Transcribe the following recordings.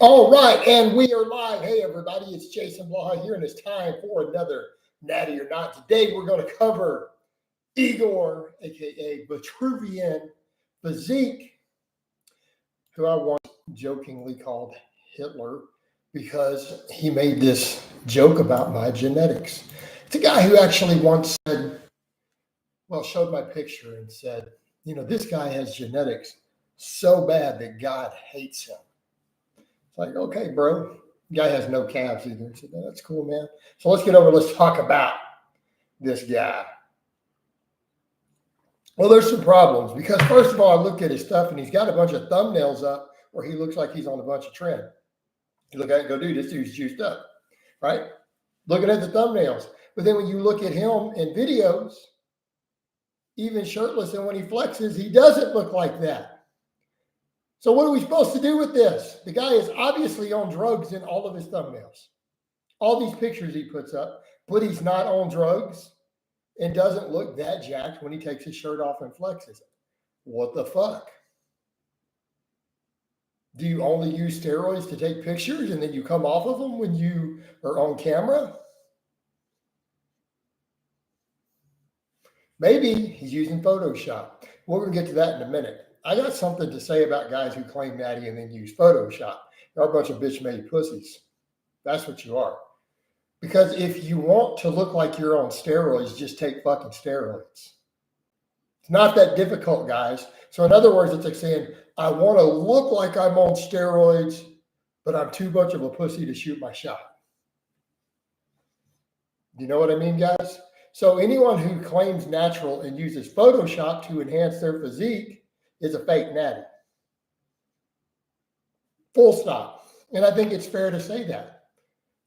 All right, and we are live. Hey, everybody, it's Jason Blaha here, and it's time for another Natty or Not. Today, we're going to cover Igor, a.k.a. Vitruvian Physique, who I once jokingly called Hitler because he made this joke about my genetics. It's a guy who actually once said, well, showed my picture and said, you know, this guy has genetics so bad that God hates him. It's like, okay, bro. Guy has no calves either. I said, oh, that's cool, man. So let's get over, let's talk about this guy. Well, there's some problems because first of all, I looked at his stuff and he's got a bunch of thumbnails up where he looks like he's on a bunch of trend. You look at it and go, dude, this dude's juiced up, right? Looking at the thumbnails. But then when you look at him in videos, even shirtless, and when he flexes, he doesn't look like that. So what are we supposed to do with this? The guy is obviously on drugs in all of his thumbnails. All these pictures he puts up, but he's not on drugs and doesn't look that jacked when he takes his shirt off and flexes. What the fuck? Do you only use steroids to take pictures and then you come off of them when you are on camera? Maybe he's using Photoshop. We're going to get to that in a minute. I got something to say about guys who claim Natty and then use Photoshop. You're a bunch of bitch-made pussies. That's what you are. Because if you want to look like you're on steroids, just take fucking steroids. It's not that difficult, guys. So in other words, it's like saying, I want to look like I'm on steroids, but I'm too much of a pussy to shoot my shot. You know what I mean, guys? So anyone who claims natural and uses Photoshop to enhance their physique is a fake natty. Full stop. And I think it's fair to say that.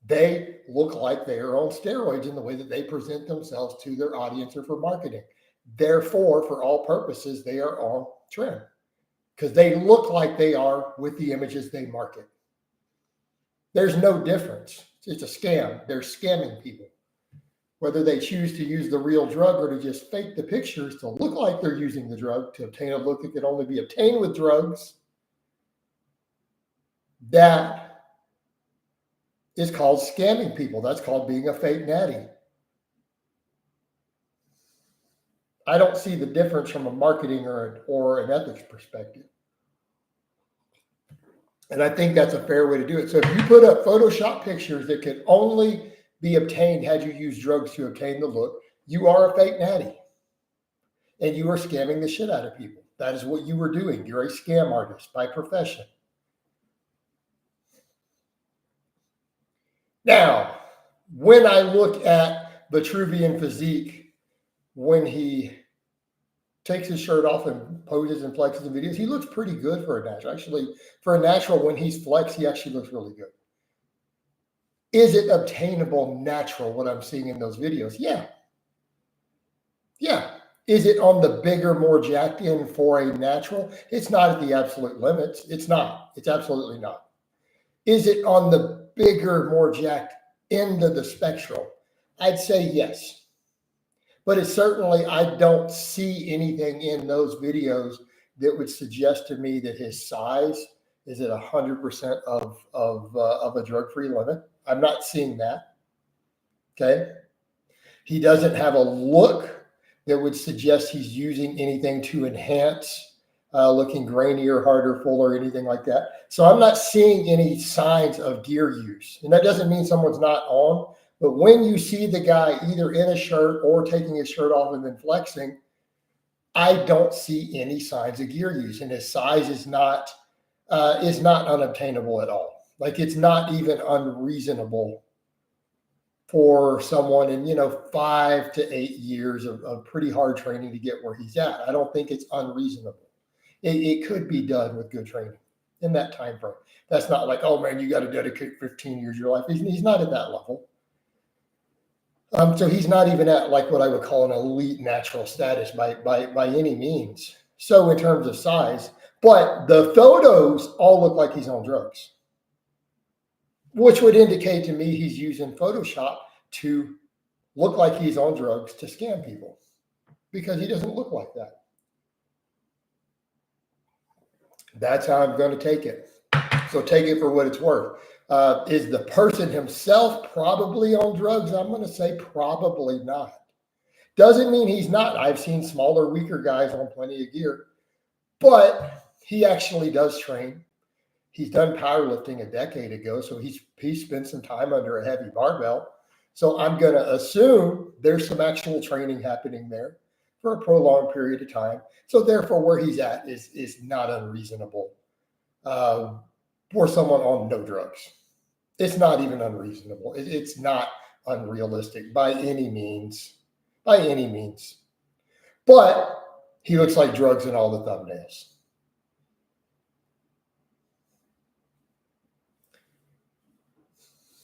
They look like they are on steroids in the way that they present themselves to their audience or for marketing. Therefore, for all purposes, they are on trend because they look like they are with the images they market. There's no difference. It's a scam. They're scamming people. Whether they choose to use the real drug or to just fake the pictures to look like they're using the drug to obtain a look that can only be obtained with drugs, that is called scamming people. That's called being a fake natty. I don't see the difference from a marketing or an ethics perspective. And I think that's a fair way to do it. So if you put up Photoshop pictures that can only be obtained had you used drugs to obtain the look, you are a fake natty. And you are scamming the shit out of people. That is what you were doing. You're a scam artist by profession. Now, when I look at Vitruvian Physique, when he takes his shirt off and poses and flexes in videos, he looks pretty good for a natural. Actually, for a natural, when he's flexed, he actually looks really good. Is it obtainable natural, what I'm seeing in those videos? Yeah. Yeah. Is it on the bigger, more jacked end for a natural? It's not at the absolute limits. It's not. It's absolutely not. Is it on the bigger, more jacked end of the spectrum? I'd say yes. But it's certainly, I don't see anything in those videos that would suggest to me that his size is at 100% of a drug-free limit. I'm not seeing that. Okay. He doesn't have a look that would suggest he's using anything to enhance looking grainier, harder, fuller, anything like that. So I'm not seeing any signs of gear use. And that doesn't mean someone's not on. But when you see the guy either in a shirt or taking his shirt off and then flexing, I don't see any signs of gear use. And his size is not unobtainable at all. Like it's not even unreasonable for someone in, 5 to 8 years of pretty hard training to get where he's at. I don't think it's unreasonable. It could be done with good training in that time frame. That's not like, oh man, you got to dedicate 15 years of your life. He's not at that level. So he's not even at like what I would call an elite natural status by any means. So in terms of size, but the photos all look like he's on drugs, which would indicate to me he's using Photoshop to look like he's on drugs to scam people because he doesn't look like that. That's how I'm going to take it. So take it for what it's worth. Is the person himself probably on drugs? I'm going to say probably not. Doesn't mean he's not. I've seen smaller, weaker guys on plenty of gear, but he actually does train. He's done powerlifting a decade ago, so he's spent some time under a heavy barbell. So I'm going to assume there's some actual training happening there for a prolonged period of time. So therefore, where he's at is not unreasonable for someone on no drugs. It's not even unreasonable. It's not unrealistic by any means. By any means. But he looks like drugs in all the thumbnails.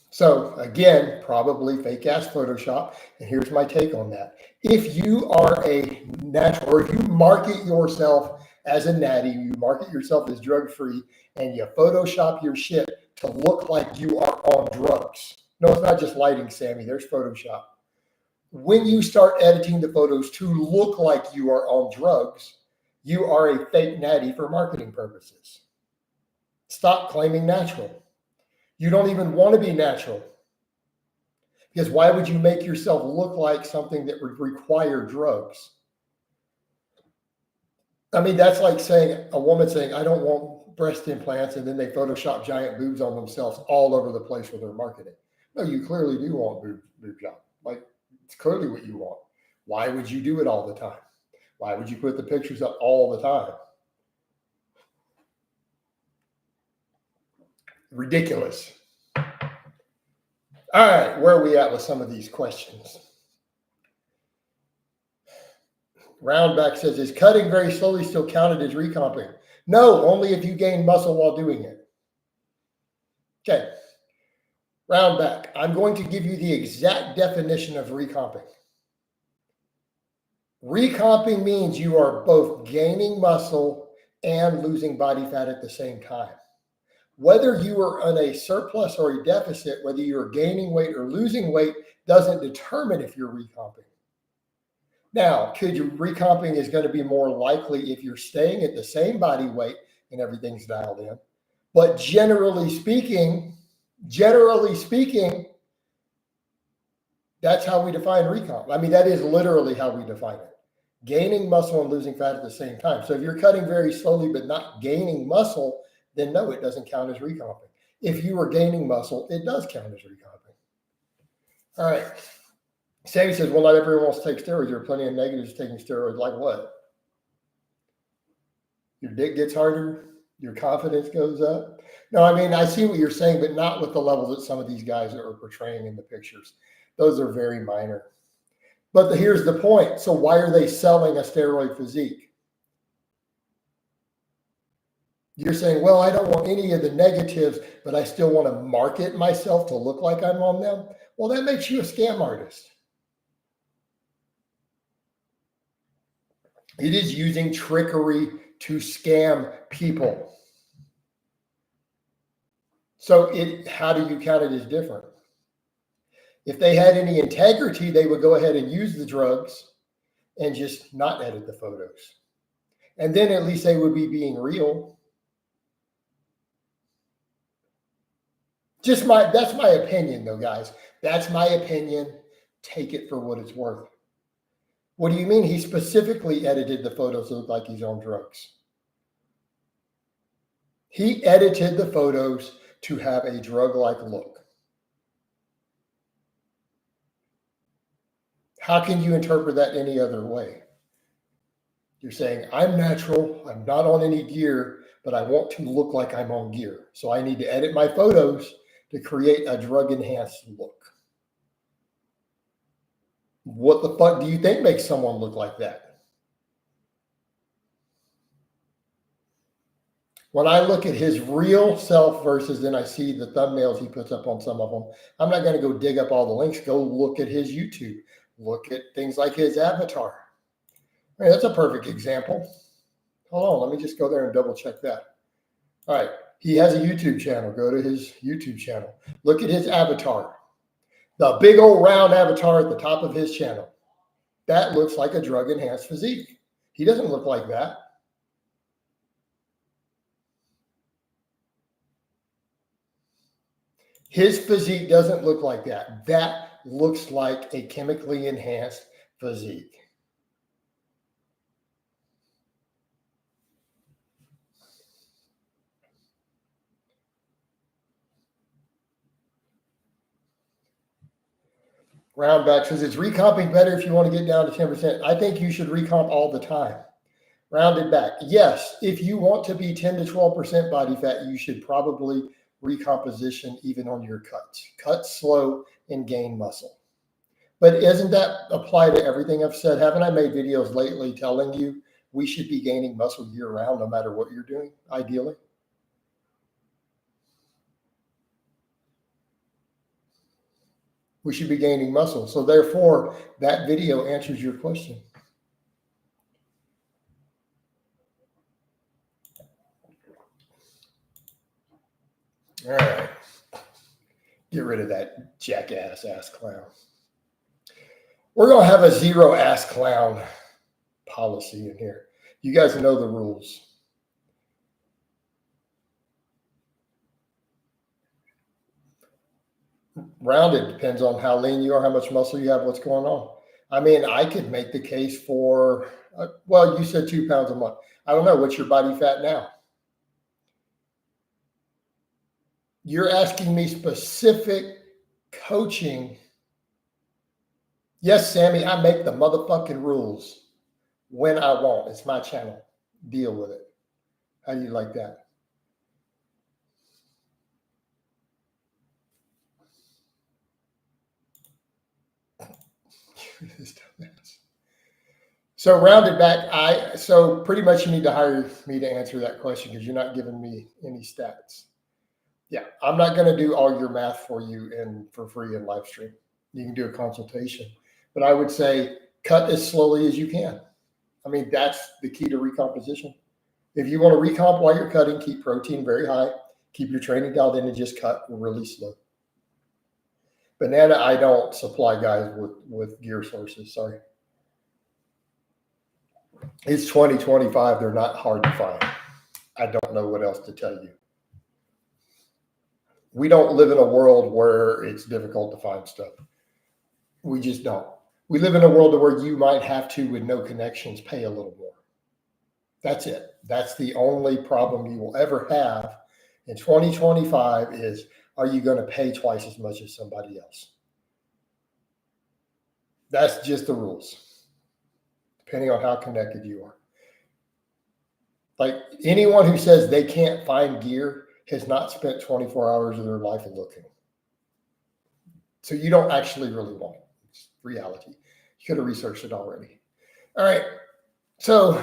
So again, probably fake ass Photoshop. And here's my take on that. If you are a natural, or if you market yourself as a natty, you market yourself as drug free, and you Photoshop your shit to look like you are on drugs. No, it's not just lighting, Sammy. There's Photoshop. When you start editing the photos to look like you are on drugs, you are a fake natty for marketing purposes. Stop claiming natural. You don't even want to be natural. Because why would you make yourself look like something that would require drugs? I mean, that's like saying a woman saying, I don't want breast implants, and then they Photoshop giant boobs on themselves all over the place with their marketing. No, you clearly do want boob job. Like, it's clearly what you want. Why would you do it all the time? Why would you put the pictures up all the time? Ridiculous. All right, where are we at with some of these questions? Roundback says, is cutting very slowly still counted as recomping? No, only if you gain muscle while doing it. Okay. Roundback, I'm going to give you the exact definition of recomping. Recomping means you are both gaining muscle and losing body fat at the same time. Whether you are on a surplus or a deficit, whether you're gaining weight or losing weight, doesn't determine if you're recomping. Now, recomping is going to be more likely if you're staying at the same body weight and everything's dialed in. But generally speaking, that's how we define recomp. I mean, that is literally how we define it. Gaining muscle and losing fat at the same time. So if you're cutting very slowly but not gaining muscle, then no, it doesn't count as recomping. If you are gaining muscle, it does count as recomping. All right. Sammy says, well, not everyone wants to take steroids. There are plenty of negatives taking steroids. Like what? Your dick gets harder. Your confidence goes up. No, I mean, I see what you're saying, but not with the level that some of these guys are portraying in the pictures. Those are very minor. But here's the point. So why are they selling a steroid physique? You're saying, well, I don't want any of the negatives, but I still want to market myself to look like I'm on them. Well, that makes you a scam artist. It is using trickery to scam people. So how do you count it as different? If they had any integrity, they would go ahead and use the drugs and just not edit the photos. And then at least they would be being real. That's my opinion, though, guys. That's my opinion. Take it for what it's worth. What do you mean? He specifically edited the photos to look like he's on drugs. He edited the photos to have a drug-like look. How can you interpret that any other way? You're saying, I'm natural, I'm not on any gear, but I want to look like I'm on gear. So I need to edit my photos to create a drug-enhanced look. What the fuck do you think makes someone look like that? When I look at his real self versus then I see the thumbnails he puts up on some of them, I'm not going to go dig up all the links. Go look at his YouTube. Look at things like his avatar. I mean, that's a perfect example. Hold on, let me just go there and double check that. All right, he has a YouTube channel. Go to his YouTube channel. Look at his avatar. The big old round avatar at the top of his channel. That looks like a drug-enhanced physique. He doesn't look like that. His physique doesn't look like that. That looks like a chemically enhanced physique. Roundback says it's recomping better if you want to get down to 10%. I think you should recomp all the time. Rounded back. Yes, if you want to be 10 to 12% body fat, you should probably recomposition even on your cuts. Cut slow and gain muscle. But isn't that apply to everything I've said? Haven't I made videos lately telling you we should be gaining muscle year round no matter what you're doing, ideally? We should be gaining muscle. So therefore, that video answers your question. All right. Get rid of that jackass ass clown. We're going to have a zero ass clown policy in here. You guys know the rules. Rounded depends on how lean you are, how much muscle you have, what's going on. I mean, I could make the case for, well, you said 2 pounds a month. I don't know. What's your body fat now? You're asking me specific coaching. Yes, Sammy, I make the motherfucking rules when I want. It's my channel. Deal with it. How do you like that? So rounded back, so pretty much you need to hire me to answer that question because you're not giving me any stats. Yeah, I'm not going to do all your math for you and for free in live stream. You can do a consultation, but I would say cut as slowly as you can. I mean, that's the key to recomposition. If you want to recomp while you're cutting, keep protein very high, keep your training dialed in, and just cut really slow. Banana, I don't supply guys with gear sources. Sorry. It's 2025. They're not hard to find. I don't know what else to tell you. We don't live in a world where it's difficult to find stuff. We just don't. We live in a world where you might have to, with no connections, pay a little more. That's it. That's the only problem you will ever have in 2025 is, are you going to pay twice as much as somebody else? That's just the rules, depending on how connected you are. Like anyone who says they can't find gear has not spent 24 hours of their life looking. So you don't actually really want it. It's reality. You could have researched it already. All right. So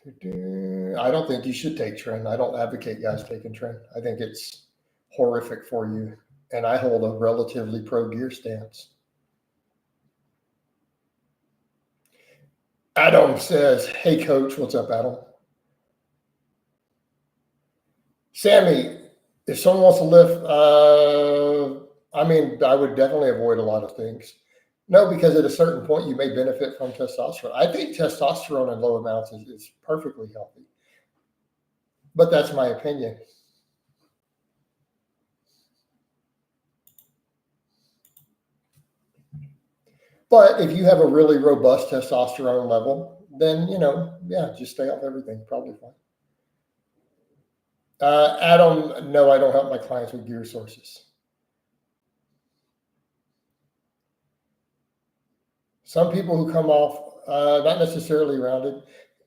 I don't think you should take trend. I don't advocate guys taking trend. I think it's horrific for you. And I hold a relatively pro gear stance. Adam says, hey, coach. What's up, Adam? Sammy, if someone wants to lift, I mean, I would definitely avoid a lot of things. No, because at a certain point, you may benefit from testosterone. I think testosterone in low amounts is perfectly healthy. But that's my opinion. But if you have a really robust testosterone level, then, yeah, just stay off everything. Probably fine. Adam, no, I don't help my clients with gear sources. Some people who come off, not necessarily rounded,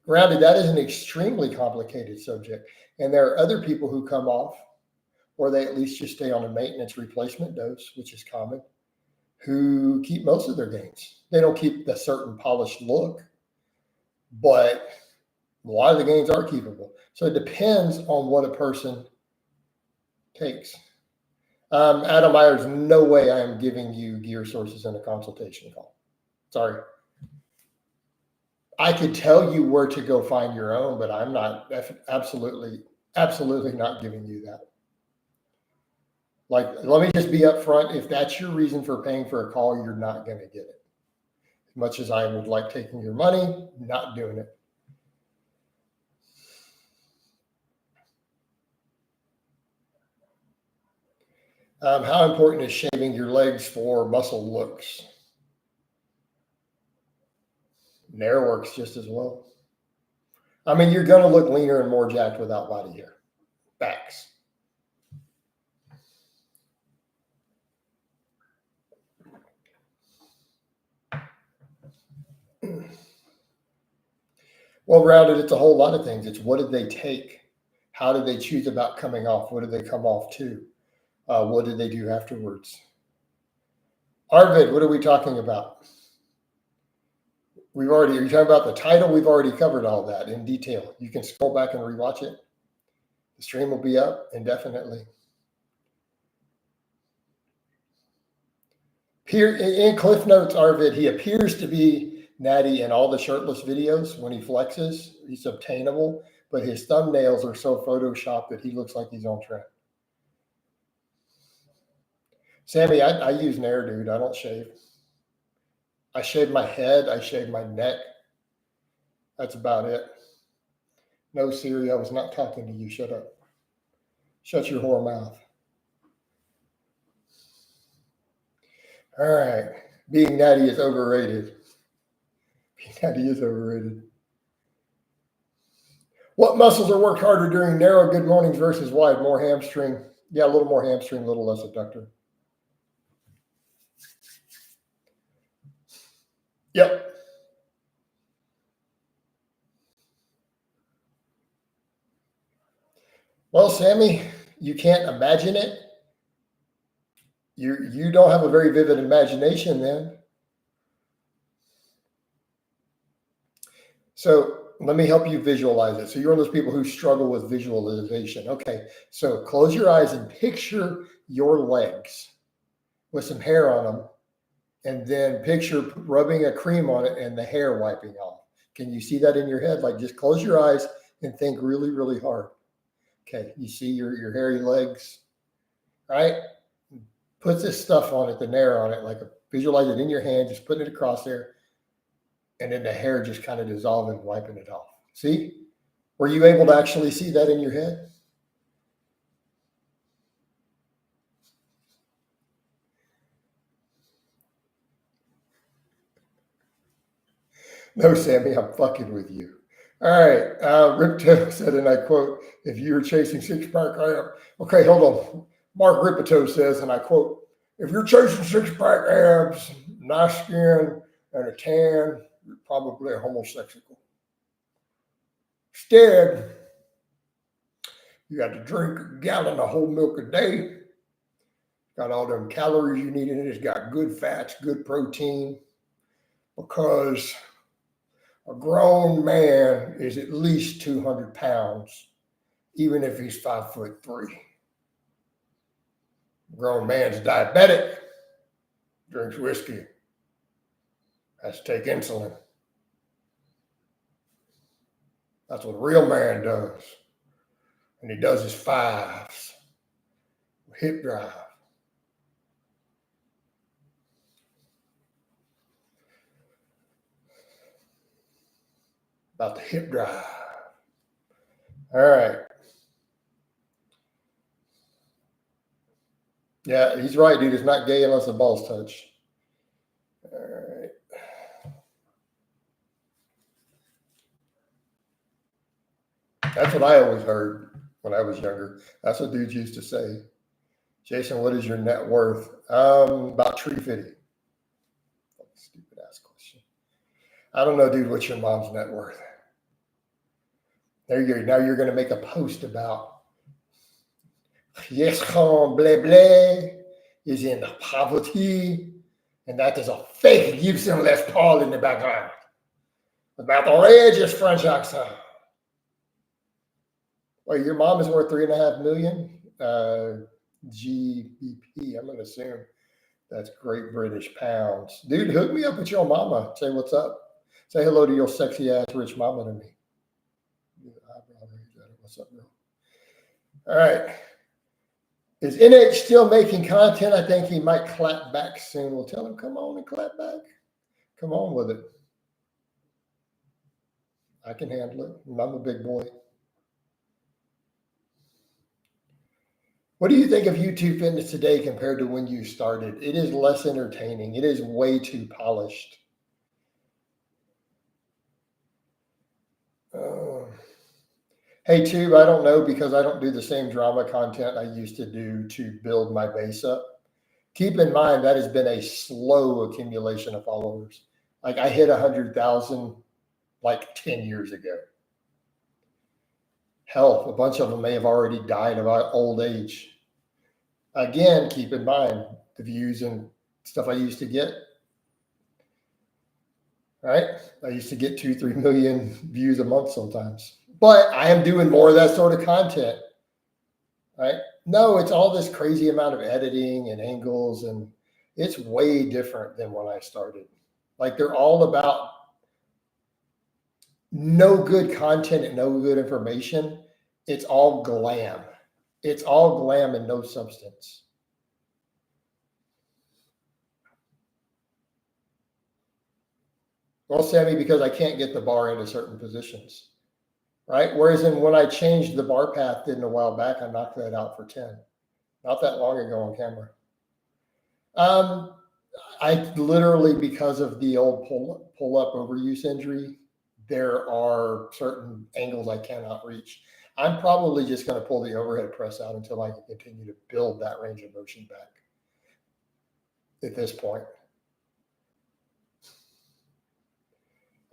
that is an extremely complicated subject. And there are other people who come off, or they at least just stay on a maintenance replacement dose, which is common, who keep most of their gains. They don't keep the certain polished look, but a lot of the gains are keepable. So it depends on what a person takes. Adam Myers, no way I am giving you gear sources in a consultation call. Sorry. I could tell you where to go find your own, but I'm not absolutely not giving you that. Like, let me just be upfront. If that's your reason for paying for a call, you're not going to get it. As much as I would like taking your money, not doing it. How important is shaving your legs for muscle looks? Nair works just as well. I mean, you're going to look leaner and more jacked without body hair. Facts. Well rounded, it's a whole lot of things. It's what did they take? How did they choose about coming off? What did they come off to? What did they do afterwards? Arvid, what are we talking about? Are you talking about the title? We've already covered all that in detail. You can scroll back and rewatch it. The stream will be up indefinitely. In Cliff Notes, Arvid, he appears to be Natty in all the shirtless videos when he flexes. He's obtainable, but his thumbnails are so photoshopped that he looks like he's on trend. Sammy, I use Nair, dude. I don't shave. I shave my head. I shave my neck. That's about it. No, Siri, I was not talking to you. Shut up. Shut your whore mouth. All right. Being Natty is overrated. Being Natty is overrated. What muscles are worked harder during narrow good mornings versus wide? More hamstring. Yeah, a little more hamstring, a little less adductor. Yep. Well, Sammy, you can't imagine it. You don't have a very vivid imagination then. So let me help you visualize it. So you're one of those people who struggle with visualization. Okay, so close your eyes and picture your legs with some hair on them, and then picture rubbing a cream on it and the hair wiping off. Can you see that in your head? Like, just close your eyes and think really, really hard. Okay, you see your hairy legs, right? Put this stuff on it, the Nair on it, visualize it in your hand, just putting it across there, and then the hair just kind of dissolving, wiping it off. See? Were you able to actually see that in your head? No, Sammy, I'm fucking with you. All right. Ripto said, and I quote, if you were chasing six-pack abs. Okay, hold on. Mark Ripito says, and I quote, if you're chasing six-pack abs, nice skin, and a tan, you're probably a homosexual. Instead, you got to drink a gallon of whole milk a day. Got all them calories you need in it. It's got good fats, good protein, because a grown man is at least 200 pounds, even if he's 5'3". A grown man's diabetic, drinks whiskey, has to take insulin. That's what a real man does. And he does his fives, hip drive. About the hip drive. All right. Yeah, he's right, dude. It's not gay unless the balls touch. All right. That's what I always heard when I was younger. That's what dudes used to say. Jason, what is your net worth? About $350. Stupid ass question. I don't know, dude. What's your mom's net worth? There you go. Now you're going to make a post about yes, blah blah is in poverty, and that is a fake Gibson Les Paul in the background about the outrageous French accent. Well, your mom is worth $3.5 million GBP. I'm going to assume that's Great British Pounds. Dude, hook me up with your mama. Say what's up. Say hello to your sexy ass rich mama to me. What's up, bro? All right. Is NH still making content? I think he might clap back soon. We'll tell him, come on and clap back. Come on with it. I can handle it. I'm a big boy. What do you think of YouTube fitness today compared to when you started? It is less entertaining. It is way too polished. Hey, Tube, I don't know because I don't do the same drama content I used to do to build my base up. Keep in mind that has been a slow accumulation of followers. Like I hit 100,000 like 10 years ago. Hell, a bunch of them may have already died of old age. Again, keep in mind the views and stuff I used to get. Right? I used to get 2-3 million views a month sometimes. But I am doing more of that sort of content. Right? No, it's all this crazy amount of editing and angles, and it's way different than when I started. Like they're all about no good content and no good information. It's all glam. It's all glam and no substance. Well, Sammy, because I can't get the bar into certain positions, right? Whereas when I changed the bar path did a while back, I knocked that out for 10. Not that long ago on camera. I literally, because of the old pull up overuse injury, there are certain angles I cannot reach. I'm probably just going to pull the overhead press out until I can continue to build that range of motion back at this point.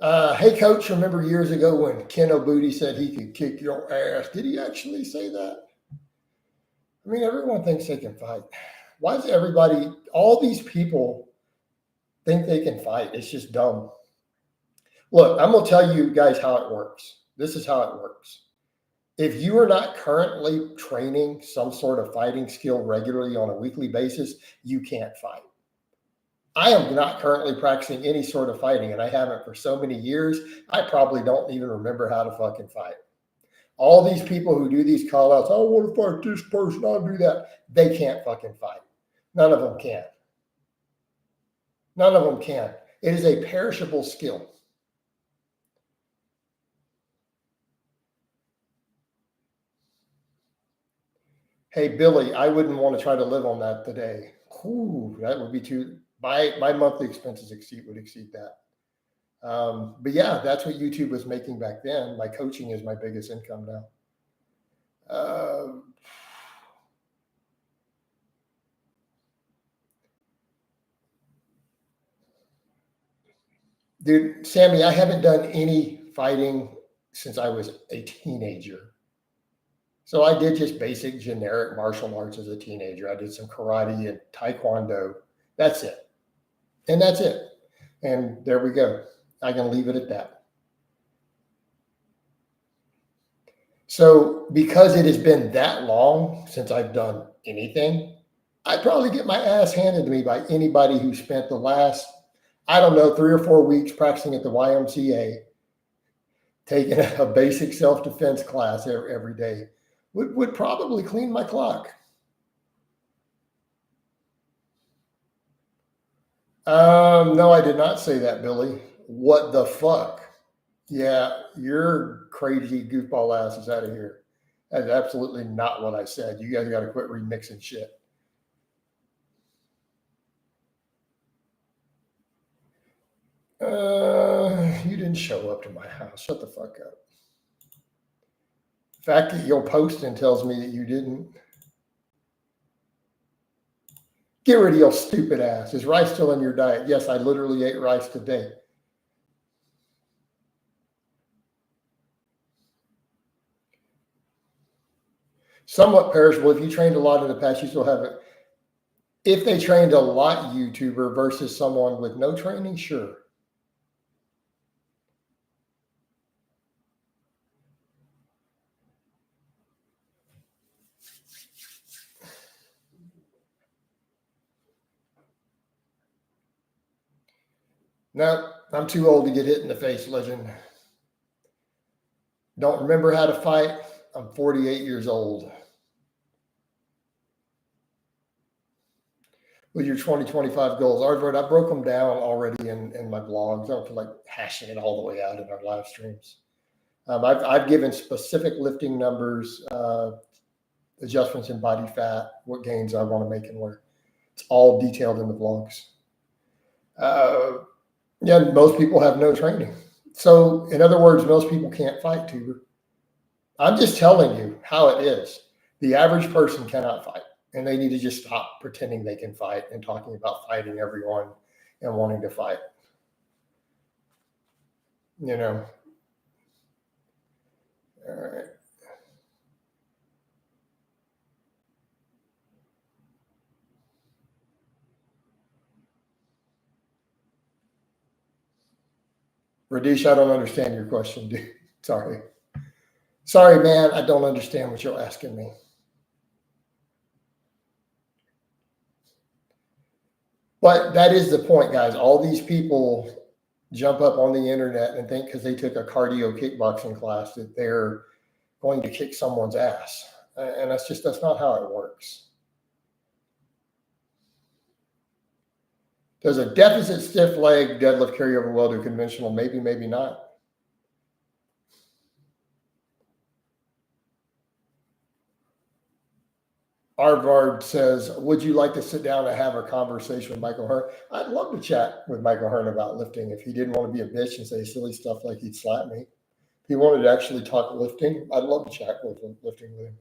Hey, coach, remember years ago when Ken O'Booty said he could kick your ass? Did he actually say that? I mean, everyone thinks they can fight. Why does everybody, all these people think they can fight? It's just dumb. Look, I'm going to tell you guys how it works. This is how it works. If you are not currently training some sort of fighting skill regularly on a weekly basis, you can't fight. I am not currently practicing any sort of fighting, and I haven't for so many years, I probably don't even remember how to fucking fight. All these people who do these call outs, I want to fight this person, I'll do that. They can't fucking fight. None of them can. None of them can. It is a perishable skill. Hey, Billy, I wouldn't want to try to live on that today. Ooh, that would be too, my monthly expenses would exceed that. But yeah, that's what YouTube was making back then. My coaching is my biggest income now. Dude, Sammy, I haven't done any fighting since I was a teenager. So I did just basic generic martial arts as a teenager. I did some karate and taekwondo. That's it. And that's it. And there we go. I can leave it at that. So because it has been that long since I've done anything, I'd probably get my ass handed to me by anybody who spent the last, I don't know, 3 or 4 weeks practicing at the YMCA, taking a basic self-defense class every day, would probably clean my clock. No, I did not say that, Billy. What the fuck? Yeah, your crazy goofball ass is out of here. That's absolutely not what I said. You guys got to quit remixing shit. You didn't show up to my house. Shut the fuck up. The fact that you're posting tells me that you didn't. Get rid of your stupid ass. Is rice still in your diet? Yes, I literally ate rice today. Somewhat perishable. If you trained a lot in the past, you still have it. If they trained a lot YouTuber versus someone with no training, sure. No, I'm too old to get hit in the face, legend. Don't remember how to fight. I'm 48 years old. With your 2025 goals, Ardward, I broke them down already in my blogs. I don't feel like hashing it all the way out in our live streams. I've given specific lifting numbers adjustments in body fat, what gains I want to make and where. It's all detailed in the blogs. Yeah, most people have no training. So in other words, most people can't fight, Tuber. I'm just telling you how it is. The average person cannot fight, and they need to just stop pretending they can fight and talking about fighting everyone and wanting to fight. You know. All right. Radish, I don't understand your question, dude. Sorry. Sorry, man. I don't understand what you're asking me. But that is the point, guys. All these people jump up on the internet and think because they took a cardio kickboxing class that they're going to kick someone's ass. And that's not how it works. Does a deficit stiff leg deadlift carry over well to conventional? Maybe, maybe not. Arvard says, would you like to sit down and have a conversation with Michael Hearn? I'd love to chat with Michael Hearn about lifting. If he didn't want to be a bitch and say silly stuff like he'd slap me. If he wanted to actually talk lifting, I'd love to chat with him, lifting with him.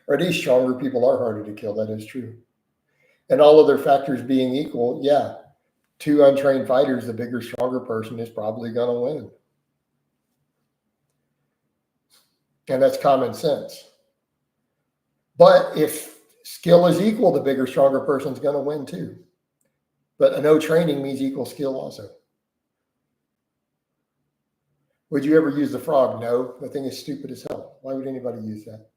Are these stronger people are harder to kill? That is true. And all other factors being equal, yeah, two untrained fighters, the bigger, stronger person is probably going to win. And that's common sense. But if skill is equal, the bigger, stronger person's going to win too. But no training means equal skill also. Would you ever use the frog? No, the thing is stupid as hell. Why would anybody use that?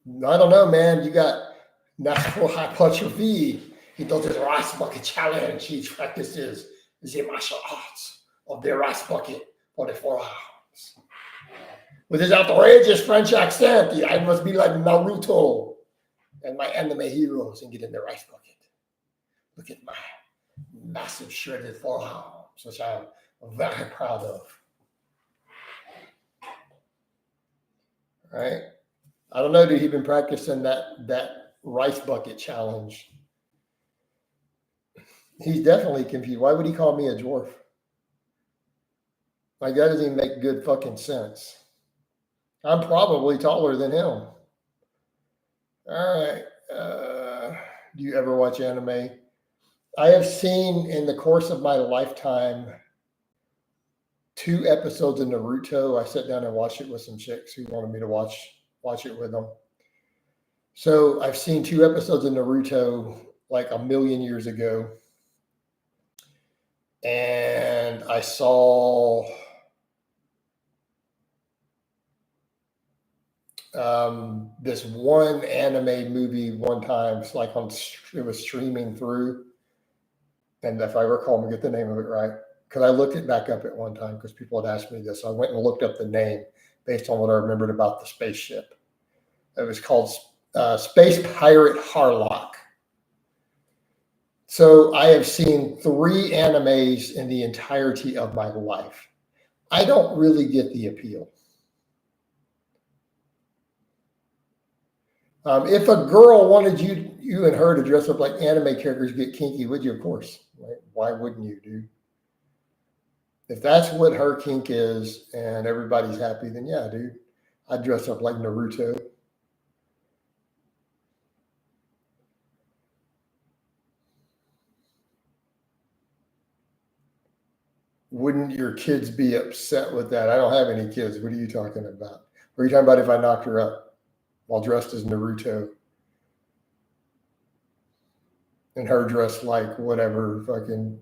I don't know, man. You got natural hypertrophy. He does his rice bucket challenge. He practices the martial arts of the rice bucket for the 4 hours. With his outrageous French accent, I must be like Naruto and my anime heroes and get in the rice bucket. Look at my massive shredded forearms, which I'm very proud of. All right. I don't know, dude. He's been practicing that rice bucket challenge. He's definitely confused. Why would he call me a dwarf? Like, that doesn't even make good fucking sense. I'm probably taller than him. All right. Do you ever watch anime? I have seen in the course of my lifetime 2 episodes of Naruto. I sat down and watched it with some chicks who wanted me to watch it with them. So I've seen 2 episodes of Naruto like a million years ago. And I saw this one anime movie one time. It's like it was streaming through. And if I recall, I'm gonna get the name of it right, because I looked it back up at one time because people had asked me this. So I went and looked up the name based on what I remembered about the spaceship. It was called Space Pirate Harlock. So I have seen 3 animes in the entirety of my life. I don't really get the appeal. If a girl wanted you and her to dress up like anime characters, get kinky, would you? Of course. Right? Why wouldn't you, dude? If that's what her kink is and everybody's happy, then yeah, dude, I'd dress up like Naruto. Wouldn't your kids be upset with that? I don't have any kids. What are you talking about? What are you talking about if I knocked her up while dressed as Naruto? And her dressed like whatever fucking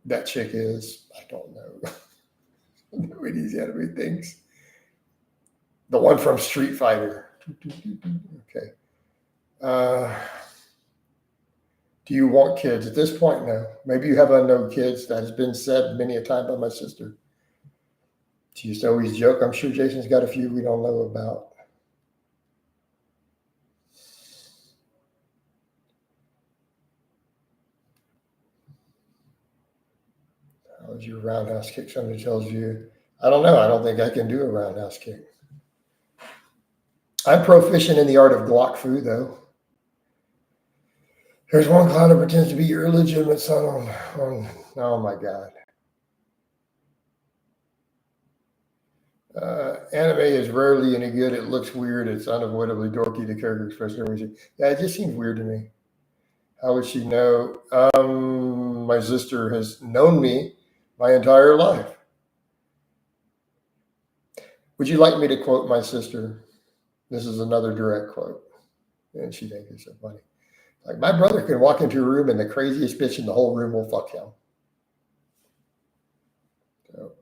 that chick is. I don't know. What are these anime things? The one from Street Fighter. Okay. Do you want kids? At this point, no. Maybe you have unknown kids. That has been said many a time by my sister. She used to always joke. I'm sure Jason's got a few we don't know about. Would you roundhouse kick somebody tells you? I don't know. I don't think I can do a roundhouse kick. I'm proficient in the art of Glock fu, though. There's one clown who pretends to be your illegitimate son on oh my God. Anime is rarely any good. It looks weird. It's unavoidably dorky. The character expression. Yeah, it just seems weird to me. How would she know? My sister has known me my entire life. Would you like me to quote my sister? This is another direct quote. And she thinks it's so funny. Like, my brother can walk into a room and the craziest bitch in the whole room will fuck him. So,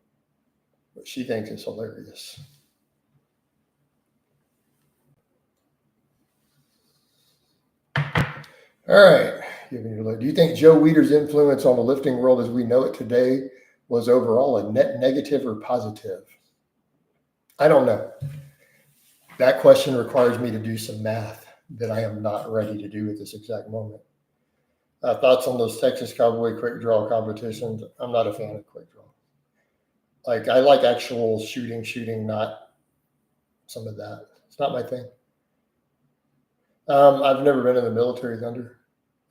but she thinks it's hilarious. All right. Do you think Joe Weider's influence on the lifting world as we know it today was overall a net negative or positive? I don't know. That question requires me to do some math that I am not ready to do at this exact moment. Thoughts on those Texas Cowboy quick draw competitions? I'm not a fan of quick draw. Like, I like actual shooting, not some of that. It's not my thing. I've never been in the military, Thunder.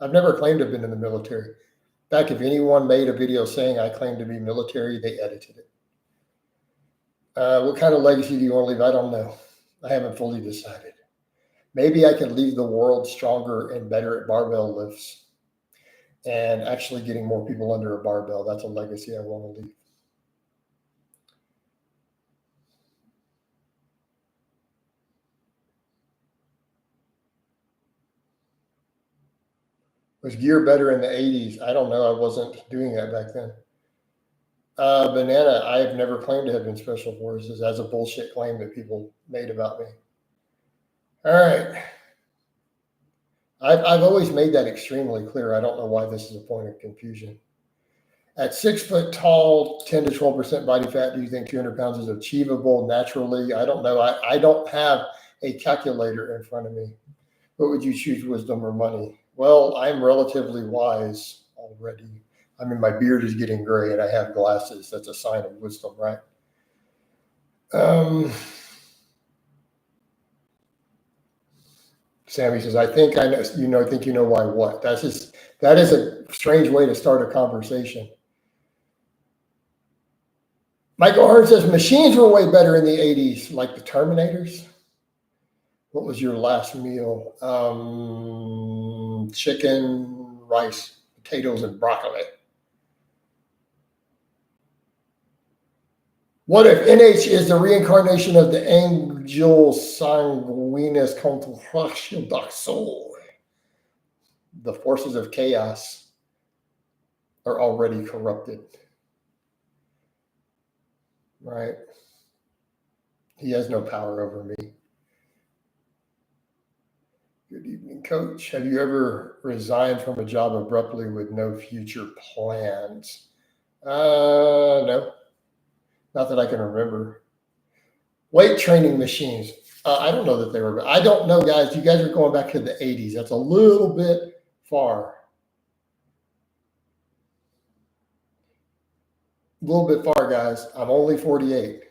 I've never claimed to have been in the military. In fact, if anyone made a video saying I claim to be military, they edited it. What kind of legacy do you want to leave? I don't know. I haven't fully decided. Maybe I could leave the world stronger and better at barbell lifts and actually getting more people under a barbell. That's a legacy I want to leave. Was gear better in the 80s? I don't know. I wasn't doing that back then. Banana, I have never claimed to have been special forces. That's a bullshit claim that people made about me. All right. I've always made that extremely clear. I don't know why this is a point of confusion. At 6 foot tall, 10 to 12% body fat, do you think 200 pounds is achievable naturally? I don't know. I don't have a calculator in front of me. What would you choose, wisdom or money? Well, I'm relatively wise already. I mean, my beard is getting gray and I have glasses. That's a sign of wisdom, right? Sammy says, I think I know, I think you know why what. That is a strange way to start a conversation. Michael Hearn says, machines were way better in the 80s, like the Terminators. What was your last meal? Chicken, rice, potatoes, and broccoli. What if NH is the reincarnation of the angel sanguinis contraction soul? The forces of chaos are already corrupted. Right? He has no power over me. Good evening, Coach. Have you ever resigned from a job abruptly with no future plans? No. Not that I can remember. Weight training machines. I don't know that they were. I don't know, guys. You guys are going back to the 80s. That's a little bit far. A little bit far, guys. I'm only 48.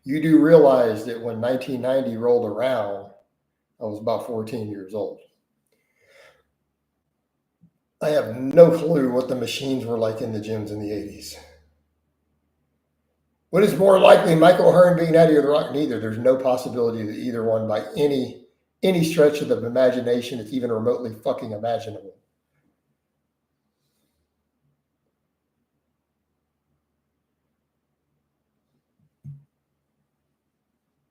You do realize that when 1990 rolled around, I was about 14 years old. I have no clue what the machines were like in the gyms in the 80s. What is more likely, Michael Hearn being Natty or The Rock? Neither. There's no possibility that either one, by any stretch of the imagination, is even remotely fucking imaginable.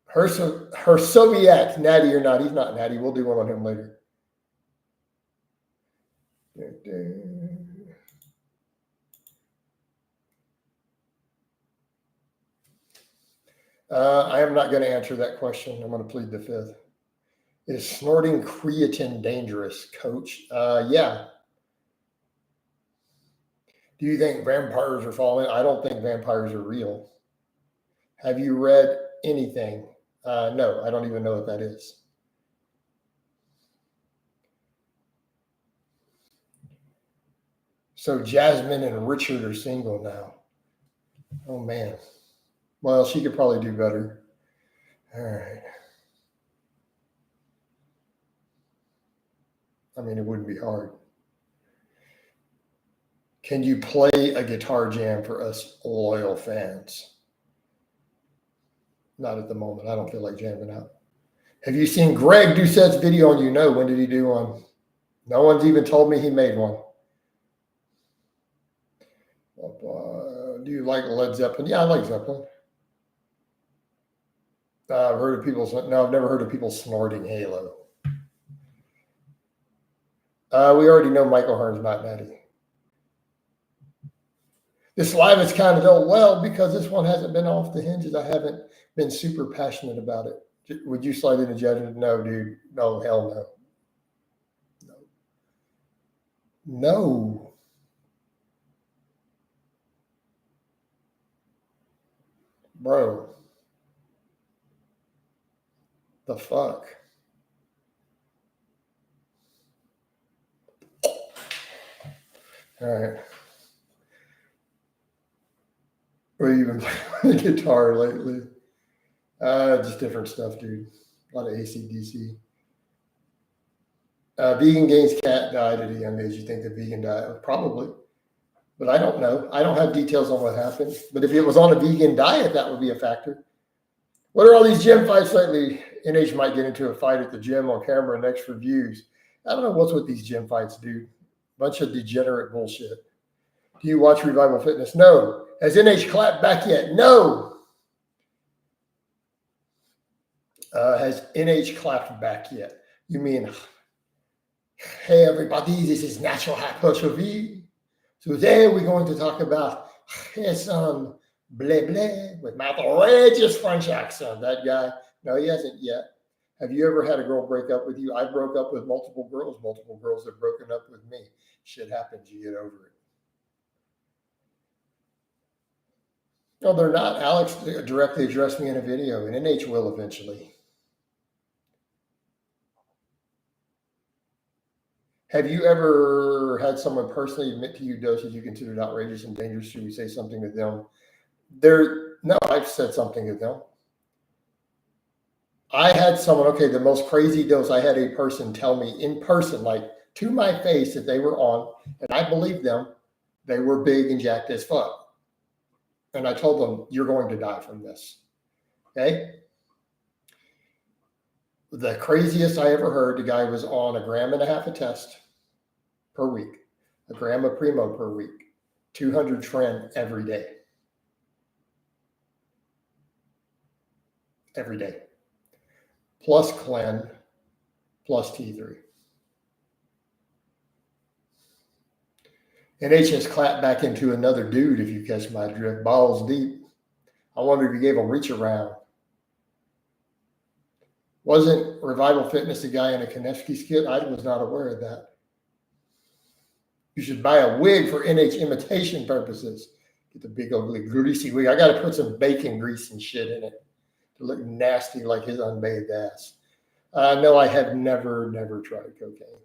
Her Soviet, Natty or not? He's not Natty. We'll do one on him later. I am not going to answer that question. I'm going to plead the fifth. Is snorting creatine dangerous, Coach? Yeah. Do you think vampires are falling? I don't think vampires are real. Have you read anything? No, I don't even know what that is. So Jasmine and Richard are single now. Oh man. Well, she could probably do better. All right. I mean, it wouldn't be hard. Can you play a guitar jam for us loyal fans? Not at the moment. I don't feel like jamming out. Have you seen Greg Doucette's video on You Know? When did he do one? No one's even told me he made one. Do you like Led Zeppelin? Yeah, I like Zeppelin. I've heard of people. No, I've never heard of people snorting Halo. We already know Michael Hearn's not Natty. This live is kind of dull. Well, because this one hasn't been off the hinges. I haven't been super passionate about it. Would you slide into judgment? No, dude. No, hell no. No. Bro. The fuck? All right. What have you been playing the guitar lately? Just different stuff, dude. A lot of AC/DC. Vegan Gains cat died at a young age. You think the vegan diet? Probably. But I don't know. I don't have details on what happened. But if it was on a vegan diet, that would be a factor. What are all these gym fights lately? NH might get into a fight at the gym on camera next for views. I don't know what's with these gym fights, dude. Bunch of degenerate bullshit. Do you watch Revival Fitness? No. Has NH clapped back yet? No. Has NH clapped back yet? You mean, hey, everybody, this is Natural Hypertrophy. So today we're going to talk about some blah blah with my outrageous French accent. That guy, no, he hasn't yet. Have you ever had a girl break up with you? I broke up with multiple girls. Multiple girls have broken up with me. Shit happens. You get over it. No, they're not. Alex directly addressed me in a video, and NH will eventually. Have you ever had someone personally admit to you doses you considered outrageous and dangerous? Should we say something to them? No, I've said something to them. I had someone, okay, the most crazy dose, I had a person tell me in person, like to my face, that they were on, and I believed them. They were big and jacked as fuck. And I told them, you're going to die from this. Okay? The craziest I ever heard, the guy was on 1.5 grams a test per week, 1 gram of Primo per week, 200 tren every day. Every day. Plus Clen, plus T3. NH has clapped back into another dude, if you catch my drift, balls deep. I wonder if you gave him reach around. Wasn't Revival Fitness a guy in a Konevsky skit? I was not aware of that. You should buy a wig for NH imitation purposes. Get the big, ugly, greasy wig. I got to put some bacon grease and shit in it to look nasty like his unbathed ass. No, I have never tried cocaine.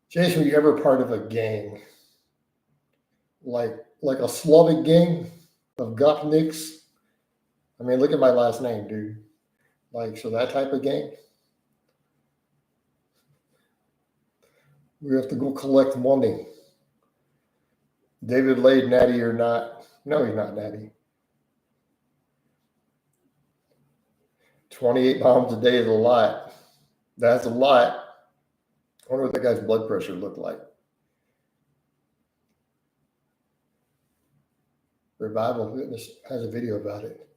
Jason, were you ever part of a gang? Like a Slavic gang of gopniks? I mean, look at my last name, dude. Like, so that type of gang? We have to go collect money. David laid Natty or not? No, he's not Natty. 28 pounds a day is a lot. That's a lot. I wonder what that guy's blood pressure looked like. Revival Fitness has a video about it.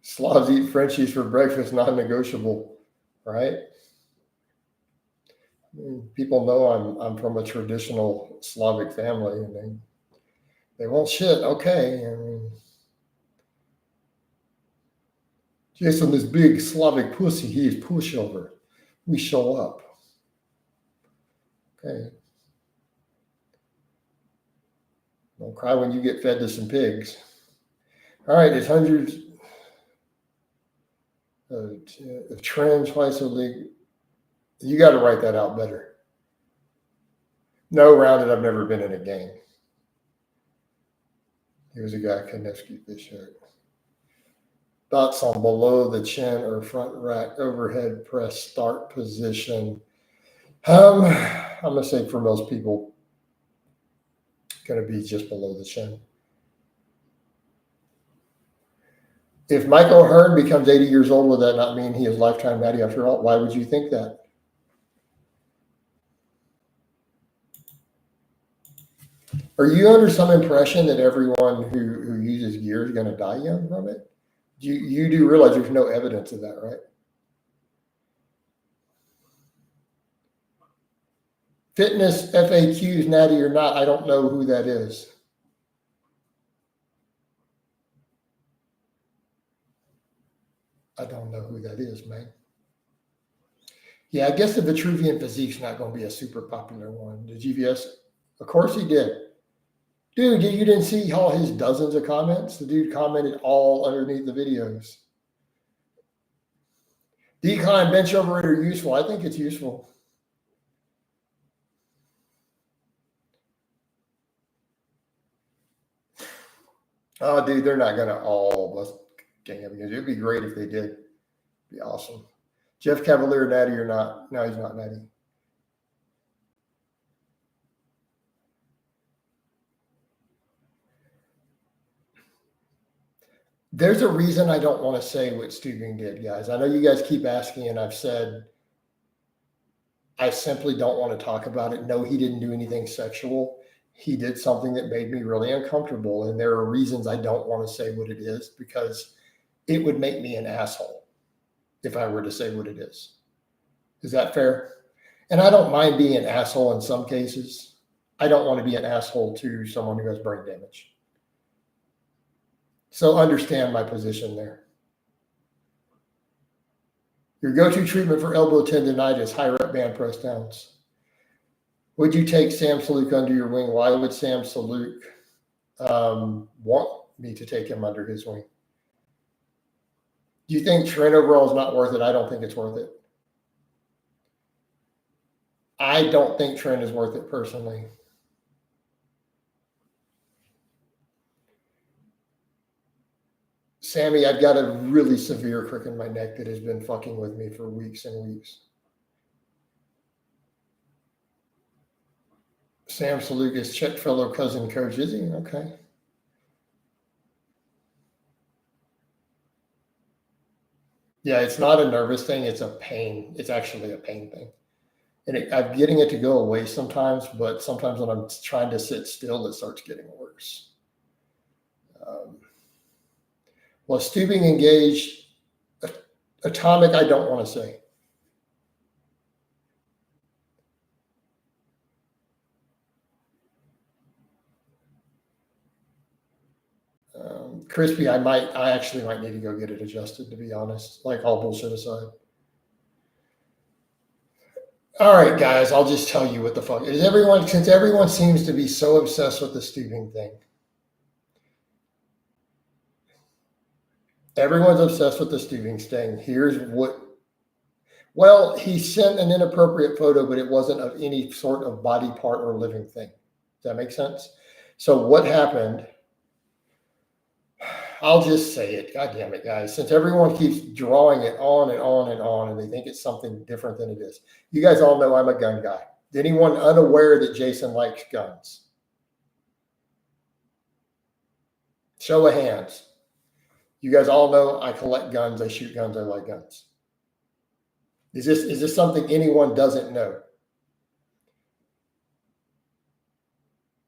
Slavs eat Frenchies for breakfast, non-negotiable, right? I mean, people know I'm from a traditional Slavic family, and they won't shit. Okay, I mean, Jason, this big Slavic pussy, he is pushover. We show up. Okay. Don't cry when you get fed to some pigs. All right, it's hundreds of trends twice a week. You got to write that out better. No, rounded. I've never been in a game. He was a guy, Konevsky Bishop. Thoughts on below the chin or front rack overhead press start position? I'm gonna say for most people, gonna be just below the chin. If Michael Hearn becomes 80 years old, would that not mean he is lifetime natty after all? Why would you think that? Are you under some impression that everyone who uses gear is going to die young from it? You do realize there's no evidence of that, right? Fitness FAQs, natty or not, I don't know who that is. I don't know who that is, man. Yeah, I guess the Vitruvian Physique's not going to be a super popular one. The GVS, of course he did. Dude, you didn't see all his dozens of comments? The dude commented all underneath the videos. Decline bench overrated useful. I think it's useful. Oh, dude, they're not going to all bust gang up because it'd be great if they did. It'd be awesome. Jeff Cavalier, natty or not? No, he's not natty. There's a reason I don't want to say what Stubing did, guys. I know you guys keep asking, and I've said I simply don't want to talk about it. No, he didn't do anything sexual. He did something that made me really uncomfortable, and there are reasons I don't want to say what it is because it would make me an asshole if I were to say what it is. Is that fair? And I don't mind being an asshole in some cases. I don't want to be an asshole to someone who has brain damage. So understand my position there. Your go-to treatment for elbow tendonitis, high rep band press downs. Would you take Sam Saluk under your wing? Why would Sam Saluk want me to take him under his wing? Do you think Trent overall is not worth it? I don't think it's worth it. I don't think Trent is worth it personally. Sammy, I've got a really severe crick in my neck that has been fucking with me for weeks and weeks. Sam Saluk is Chet fellow cousin coach, is he? Okay. Yeah, it's not a nervous thing. It's a pain. It's actually a pain thing. And I'm getting it to go away sometimes, but sometimes when I'm trying to sit still, it starts getting worse. Was Stubing engaged? Atomic, I don't want to say. Crispy, I actually might need to go get it adjusted, to be honest, like all bullshit aside. All right, guys, I'll just tell you what the fuck is everyone, since everyone seems to be so obsessed with the Stubing thing. Everyone's obsessed with the Stubing thing. Here's what, well, he sent an inappropriate photo, but it wasn't of any sort of body part or living thing. Does that make sense? So what happened? I'll just say it. God damn it, guys. Since everyone keeps drawing it on and on and on, and they think it's something different than it is. You guys all know I'm a gun guy. Is anyone unaware that Jason likes guns? Show of hands. You guys all know I collect guns. I shoot guns. I like guns. Is this something anyone doesn't know?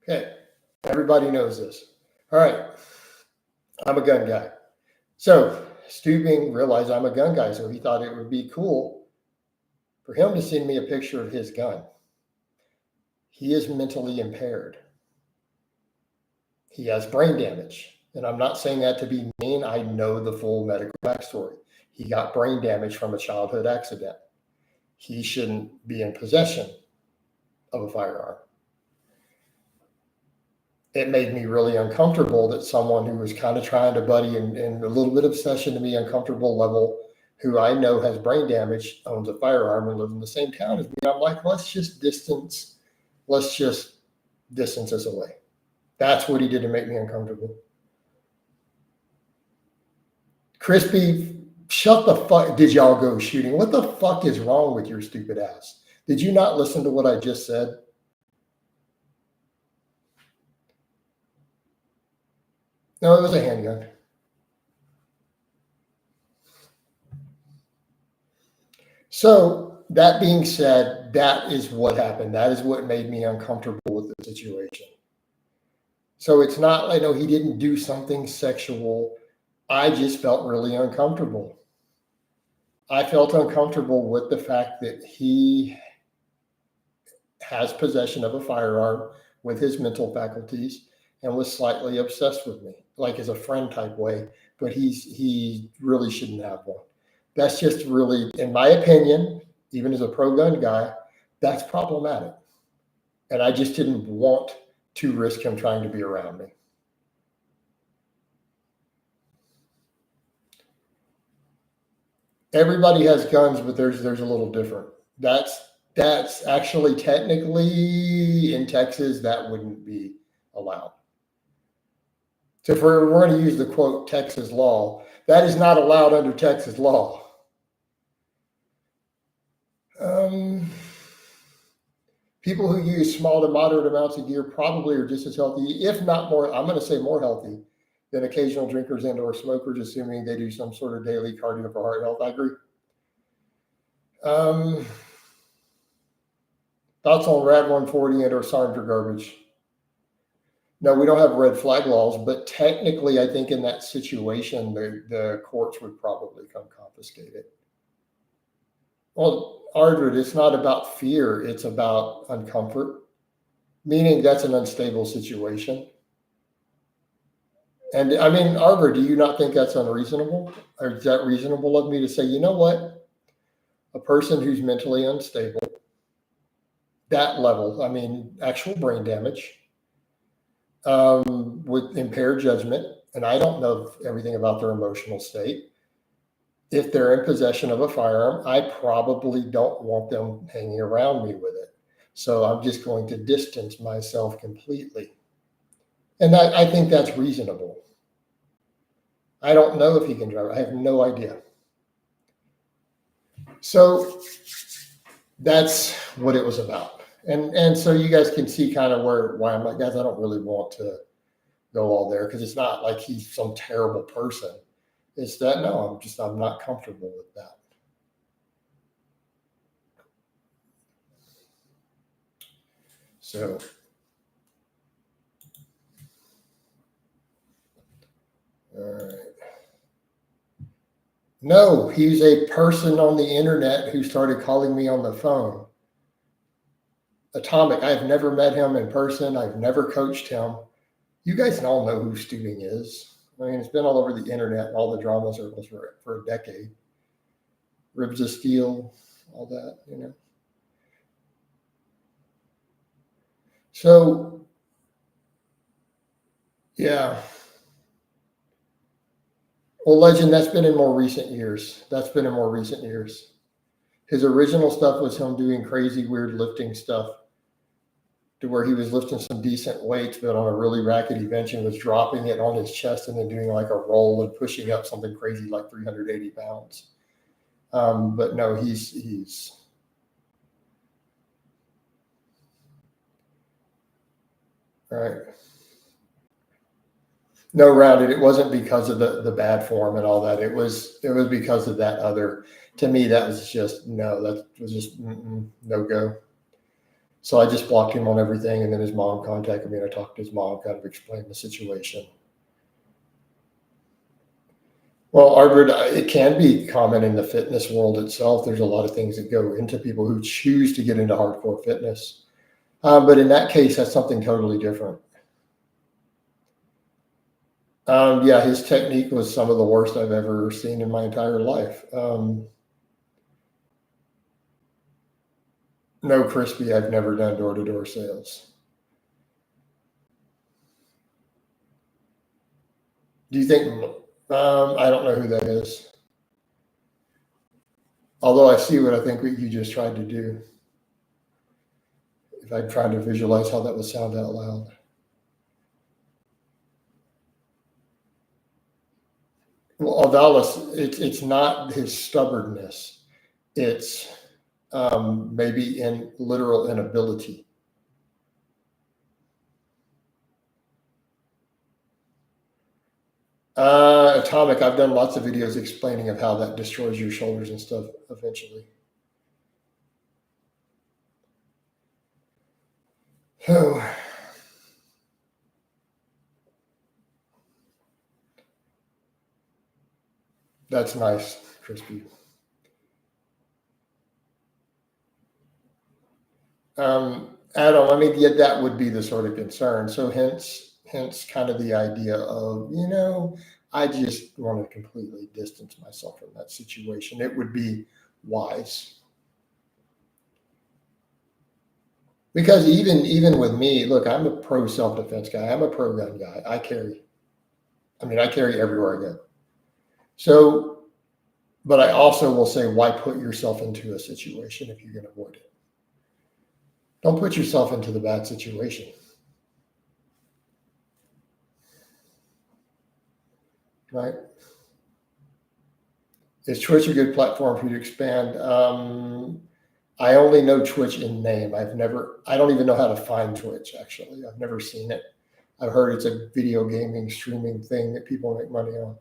Okay. Everybody knows this. All right. I'm a gun guy. So Stubing realized I'm a gun guy, so he thought it would be cool for him to send me a picture of his gun. He is mentally impaired. He has brain damage. And I'm not saying that to be mean. I know the full medical backstory. He got brain damage from a childhood accident. He shouldn't be in possession of a firearm. It made me really uncomfortable that someone who was kind of trying to buddy and a little bit obsession to me uncomfortable level, who I know has brain damage, owns a firearm and lives in the same town as me. And I'm like, let's just distance us away. That's what he did to make me uncomfortable. Crispy, shut the fuck. Did y'all go shooting? What the fuck is wrong with your stupid ass? Did you not listen to what I just said? No, it was a handgun. So that being said, that is what happened. That is what made me uncomfortable with the situation. So it's not, I know he didn't do something sexual. I just felt really uncomfortable. I felt uncomfortable with the fact that he has possession of a firearm with his mental faculties and was slightly obsessed with me, like as a friend type way, but he really shouldn't have one. That's just really, in my opinion, even as a pro-gun guy, that's problematic. And I just didn't want to risk him trying to be around me. Everybody has guns, but there's a little different. That's actually technically in Texas, that wouldn't be allowed. So if we're going to use the quote Texas law, that is not allowed under Texas law. People who use small to moderate amounts of gear probably are just as healthy, if not more, I'm going to say more healthy than occasional drinkers and or smokers, assuming they do some sort of daily cardio for heart health. I agree. Thoughts on Rad 140 and or Sarger garbage? No, we don't have red flag laws, but technically I think in that situation, the courts would probably come confiscate it. Well, Ardred, it's not about fear. It's about uncomfort, meaning that's an unstable situation. And I mean, Arbor, do you not think that's unreasonable? Or is that reasonable of me to say, you know what? A person who's mentally unstable, that level, I mean, actual brain damage, with impaired judgment, and I don't know everything about their emotional state. If they're in possession of a firearm, I probably don't want them hanging around me with it. So I'm just going to distance myself completely. And I think that's reasonable. I don't know if he can drive. I have no idea. So that's what it was about. And so you guys can see kind of why I'm like, guys, I don't really want to go all there, because it's not like he's some terrible person. It's that, no, I'm not comfortable with that. So, all right. No, he's a person on the internet who started calling me on the phone. Atomic, I've never met him in person. I've never coached him. You guys all know who Stubing is. I mean, it's been all over the internet and all the drama circles for a decade. Ribs of Steel, all that, you know. So, yeah. Well, Legend, that's been in more recent years. His original stuff was him doing crazy, weird lifting stuff to where he was lifting some decent weights, but on a really rackety bench, and was dropping it on his chest and then doing like a roll and pushing up something crazy like 380 pounds. But no, he's all right. No, Rounded. It wasn't because of the bad form and all that. It was because of that other. To me, that was just no. That was just no go. So I just blocked him on everything, and then his mom contacted me, and I talked to his mom, kind of explained the situation. Well, Arbor, it can be common in the fitness world itself. There's a lot of things that go into people who choose to get into hardcore fitness. But in that case, that's something totally different. Yeah, his technique was some of the worst I've ever seen in my entire life. No, Crispy, I've never done door-to-door sales. Do you think, I don't know who that is. Although I see what I think what you just tried to do. If I'm trying to visualize how that would sound out loud. Well, Aldalis, it's not his stubbornness. It's maybe in literal inability. Atomic, I've done lots of videos explaining of how that destroys your shoulders and stuff eventually. Oh. That's nice, Crispy. Adam, I mean, yeah, that would be the sort of concern. So hence kind of the idea of, I just want to completely distance myself from that situation. It would be wise. Because even with me, look, I'm a pro self-defense guy. I'm a pro gun guy. I carry everywhere I go. So, but I also will say, why put yourself into a situation if you can avoid it? Don't put yourself into the bad situation. Right? Is Twitch a good platform for you to expand? I only know Twitch in name. I don't even know how to find Twitch, actually. I've never seen it. I've heard it's a video gaming streaming thing that people make money on.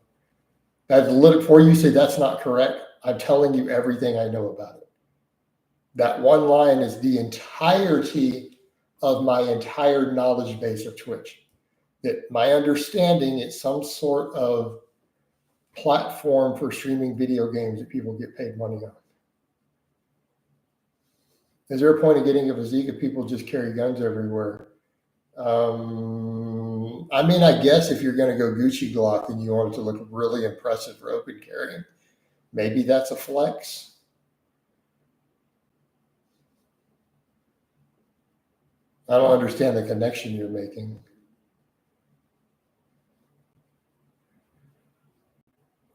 Before you say that's not correct, I'm telling you everything I know about it. That one line is the entirety of my entire knowledge base of Twitch. That my understanding is some sort of platform for streaming video games that people get paid money on. Is there a point of getting a physique if people just carry guns everywhere? I guess if you're going to go Gucci Glock and you want it to look really impressive for open carrying, maybe that's a flex. I don't understand the connection you're making.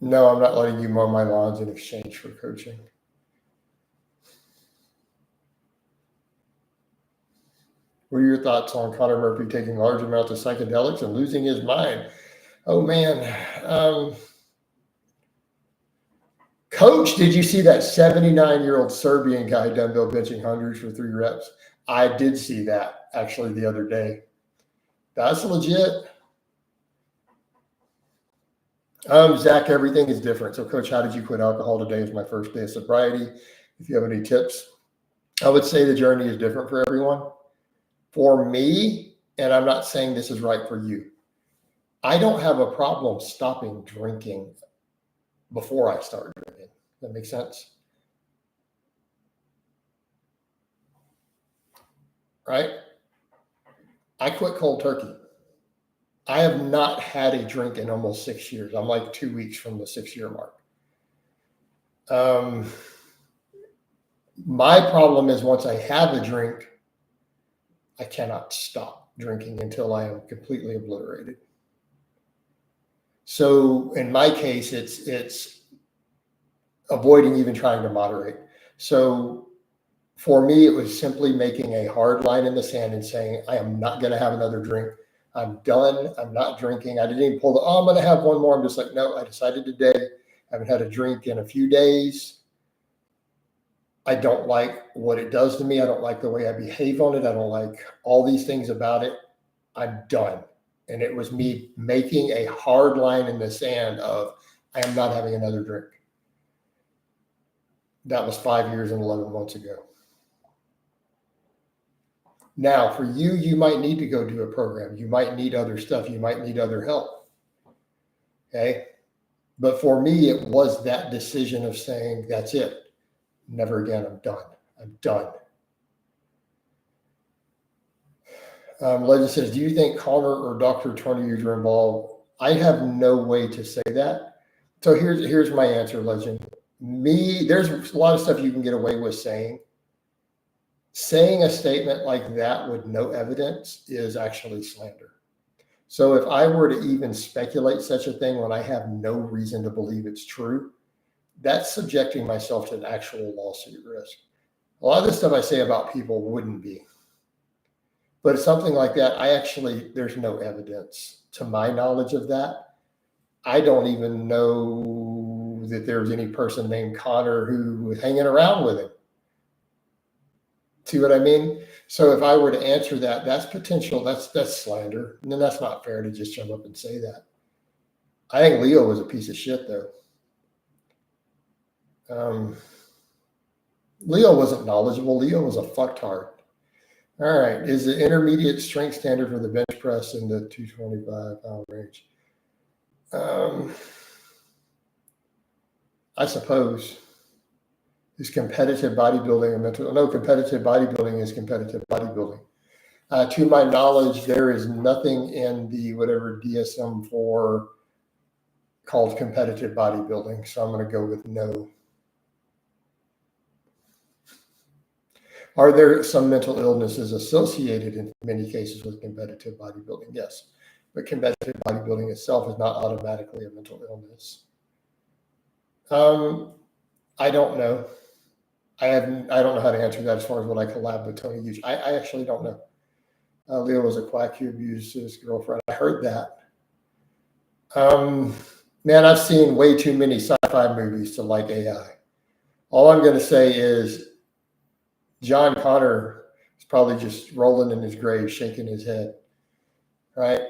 No, I'm not letting you mow my lawns in exchange for coaching. What are your thoughts on Connor Murphy taking large amounts of psychedelics and losing his mind? Oh, man. Coach, did you see that 79-year-old Serbian guy dumbbell benching hundreds for 3 reps? I did see that, actually, the other day. That's legit. Zach, everything is different. So, Coach, how did you quit alcohol? Today is my first day of sobriety. If you have any tips, I would say the journey is different for everyone. For me, and I'm not saying this is right for you, I don't have a problem stopping drinking before I start drinking. That makes sense? Right? I quit cold turkey. I have not had a drink in almost 6 years. I'm like 2 weeks from the 6-year mark. My problem is once I have a drink, I cannot stop drinking until I am completely obliterated. So in my case, it's avoiding even trying to moderate. So for me, it was simply making a hard line in the sand and saying, I am not going to have another drink. I'm done. I'm not drinking. I didn't even pull I'm going to have one more. I'm just like, no, I decided today. I haven't had a drink in a few days. I don't like what it does to me. I don't like the way I behave on it. I don't like all these things about it. I'm done. And it was me making a hard line in the sand of, I am not having another drink. That was 5 years and 11 months ago. Now, for you, you might need to go do a program. You might need other stuff. You might need other help. Okay. But for me, it was that decision of saying, that's it. Never again. I'm done. I'm done. Legend says, do you think Connor or Dr. Tony are involved? I have no way to say that. So here's my answer, Legend. There's a lot of stuff you can get away with saying. Saying a statement like that with no evidence is actually slander. So if I were to even speculate such a thing when I have no reason to believe it's true, that's subjecting myself to an actual lawsuit risk. A lot of the stuff I say about people wouldn't be. But it's something like that, there's no evidence to my knowledge of that. I don't even know that there's any person named Connor who was hanging around with him. See what I mean? So if I were to answer that, that's potential, that's slander. And then that's not fair to just jump up and say that. I think Leo was a piece of shit, though. Leo wasn't knowledgeable. Leo was a fucktard. All right. Is the intermediate strength standard for the bench press in the 225 pound range? I suppose. Is competitive bodybuilding a mental? No, competitive bodybuilding is competitive bodybuilding. To my knowledge, there is nothing in the whatever DSM-4 called competitive bodybuilding. So I'm going to go with no. Are there some mental illnesses associated in many cases with competitive bodybuilding? Yes. But competitive bodybuilding itself is not automatically a mental illness. I don't know. I don't know how to answer that as far as what I collab with Tony Huge. I actually don't know. Leo was a quack who abused his girlfriend. I heard that. Man, I've seen way too many sci-fi movies to like AI. All I'm going to say is John Connor is probably just rolling in his grave, shaking his head, right?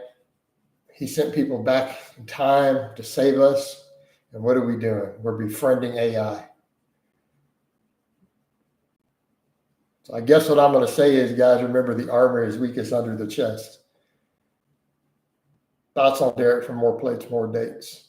He sent people back in time to save us. And what are we doing? We're befriending AI. So I guess what I'm going to say is, guys, remember the armor is weakest under the chest. Thoughts on Derek for more plates, more dates.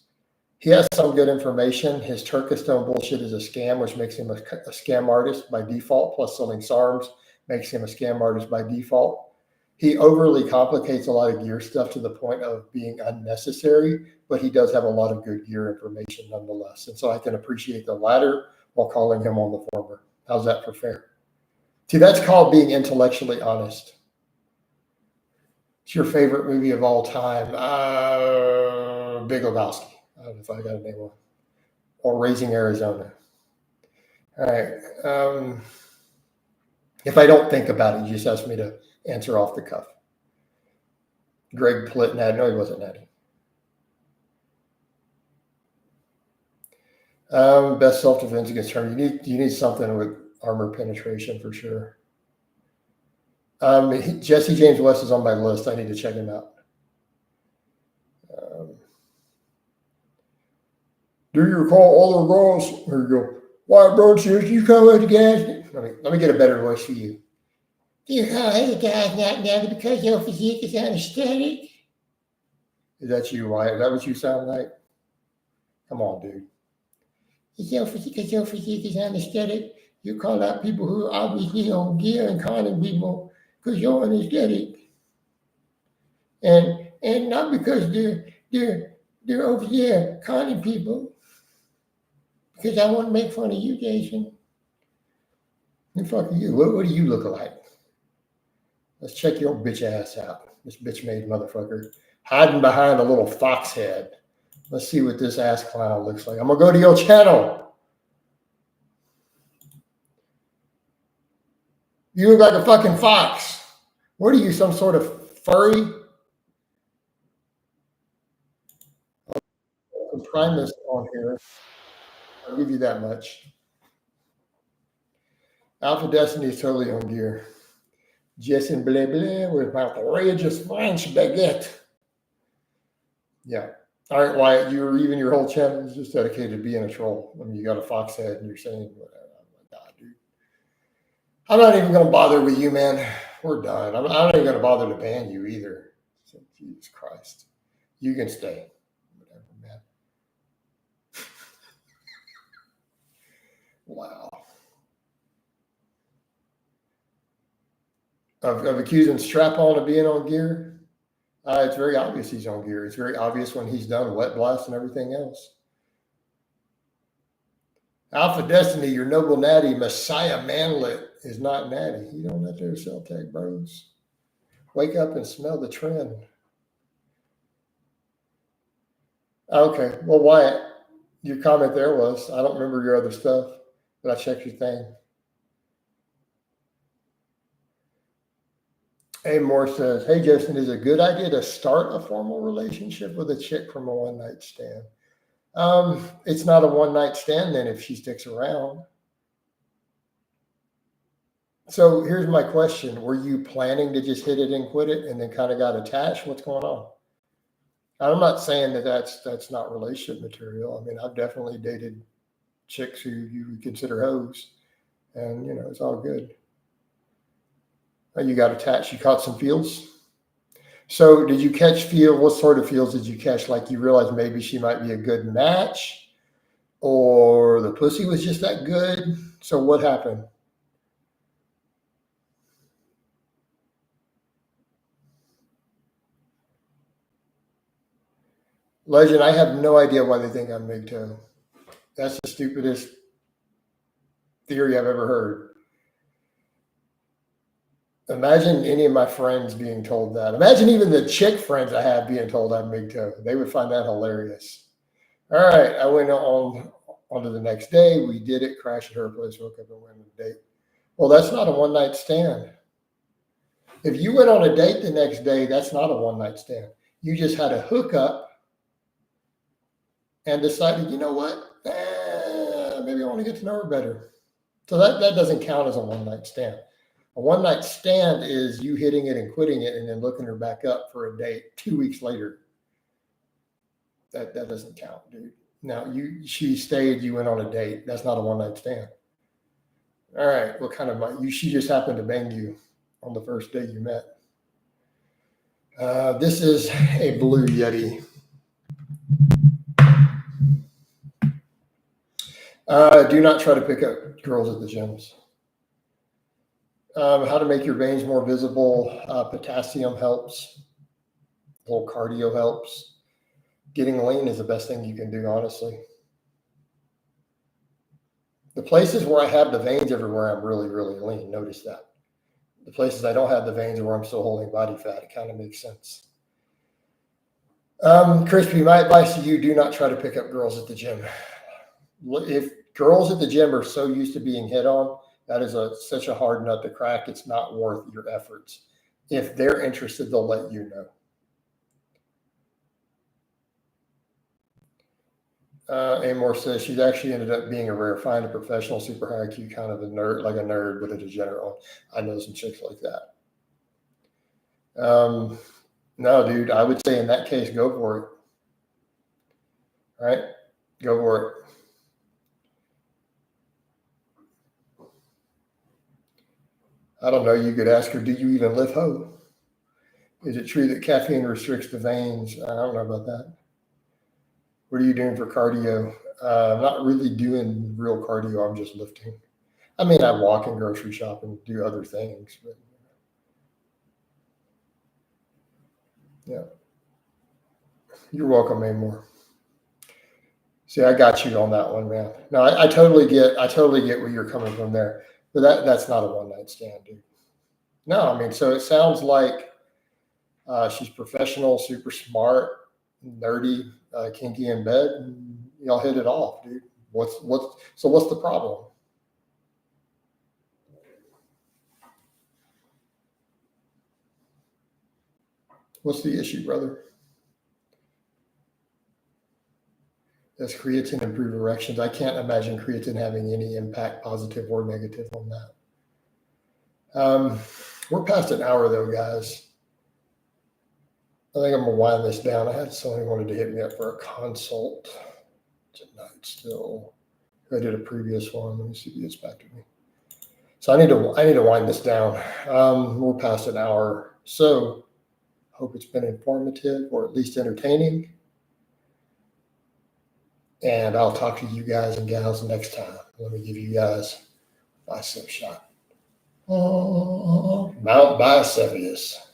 He has some good information. His Turkestone bullshit is a scam, which makes him a scam artist by default, plus selling SARMs makes him a scam artist by default. He overly complicates a lot of gear stuff to the point of being unnecessary, but he does have a lot of good gear information nonetheless. And so I can appreciate the latter while calling him on the former. How's that for fair? See, that's called being intellectually honest. It's your favorite movie of all time. Big Lebowski. I don't know if I got a name on. Or Raising Arizona. All right. If I don't think about it, you just ask me to answer off the cuff. Greg Plitt, Natty. No, he wasn't Natty. Best self-defense against term. You need something with armor penetration for sure. Jesse James West is on my list. I need to check him out. Do you recall all the girls? Here you go. Why, bro, you come with the gas? Let me get a better voice for you. Do you call other guys not now because your physique is anesthetic? Is that you, Wyatt? Is that what you sound like? Come on, dude. Because your physique is anesthetic, you call out people who are obviously on gear and conning people because you're anesthetic. And not because they're over here conning people. Because I want to make fun of you, Jason. The fuck are you? What do you look like? Let's check your bitch ass out. This bitch-made motherfucker. Hiding behind a little fox head. Let's see what this ass clown looks like. I'm going to go to your channel. You look like a fucking fox. What are you, some sort of furry? Primus on here. I'll give you that much. Alpha Destiny is totally on gear. Jason blah blah with my outrageous French baguette. Yeah. All right, Wyatt, your whole channel is just dedicated to being a troll. I mean, you got a fox head and you're saying whatever. Oh my God, dude. I'm not even going to bother with you, man. We're done. I'm not even going to bother to ban you either. So, Jesus Christ. You can stay. Whatever, man. Wow. Of accusing Strap-on of being on gear, it's very obvious he's on gear. It's very obvious when he's done wet blast and everything else. Alpha Destiny, your noble Natty, Messiah Manlet is not Natty. You don't let their cell tag bros. Wake up and smell the trend. Okay, well, Wyatt, Your comment there was, I don't remember your other stuff, but I checked your thing. A. Moore says, hey, Justin, is it a good idea to start a formal relationship with a chick from a one-night stand? It's not a one-night stand then if she sticks around. So here's my question. Were you planning to just hit it and quit it and then kind of got attached? What's going on? I'm not saying that that's not relationship material. I mean, I've definitely dated chicks who you would consider hoes, and it's all good. You got attached. You caught some feels. So did you catch feel? What sort of feels did you catch? Like you realized maybe she might be a good match, or the pussy was just that good? So what happened? Legend, I have no idea why they think I'm MGTOW. That's the stupidest theory I've ever heard. Imagine any of my friends being told that. Imagine even the chick friends I have being told I'm MGTOW. They would find that hilarious. All right, I went on to the next day. We did it, crashed at her place, woke up and went on a date. Well, that's not a one-night stand. If you went on a date the next day, that's not a one-night stand. You just had a hookup and decided, you know what? Maybe I want to get to know her better. So that doesn't count as a one-night stand. A one-night stand is you hitting it and quitting it and then looking her back up for a date 2 weeks later. That doesn't count, dude. Now, she stayed, you went on a date. That's not a one-night stand. All right, what kind of she just happened to bang you on the first day you met. This is a blue Yeti. Do not try to pick up girls at the gyms. How to make your veins more visible. Potassium helps. A little cardio helps. Getting lean is the best thing you can do, honestly. The places where I have the veins everywhere, I'm really, really lean. Notice that. The places I don't have the veins are where I'm still holding body fat. It kind of makes sense. Crispy, my advice to you, do not try to pick up girls at the gym. If girls at the gym are so used to being hit on, that is such a hard nut to crack. It's not worth your efforts. If they're interested, they'll let you know. Amor says she's actually ended up being a rare find, a professional, super high IQ, kind of a nerd, like a nerd with a degenerate on. I know some chicks like that. No, dude, I would say in that case, go for it. All right, go for it. I don't know. You could ask her, do you even lift hoe? Is it true that caffeine restricts the veins? I don't know about that. What are you doing for cardio? I'm not really doing real cardio. I'm just lifting. I mean, I walk and grocery shop and do other things, but yeah. You're welcome, Amor. See, I got you on that one, man. No, I totally get where you're coming from there, but that's not a one-night stand, dude. No, I mean, so it sounds like she's professional, super smart, nerdy, kinky in bed, and y'all hit it off, dude. What's the problem? What's the issue, brother? Does creatine improve erections? I can't imagine creatine having any impact, positive or negative, on that. We're past an hour though, guys. I think I'm gonna wind this down. I had someone who wanted to hit me up for a consult tonight still. I did a previous one. Let me see if he gets back to me. So I need to wind this down. We're past an hour. So hope it's been informative or at least entertaining. And I'll talk to you guys and gals next time. Let me give you guys a bicep shot. Mount Biceps.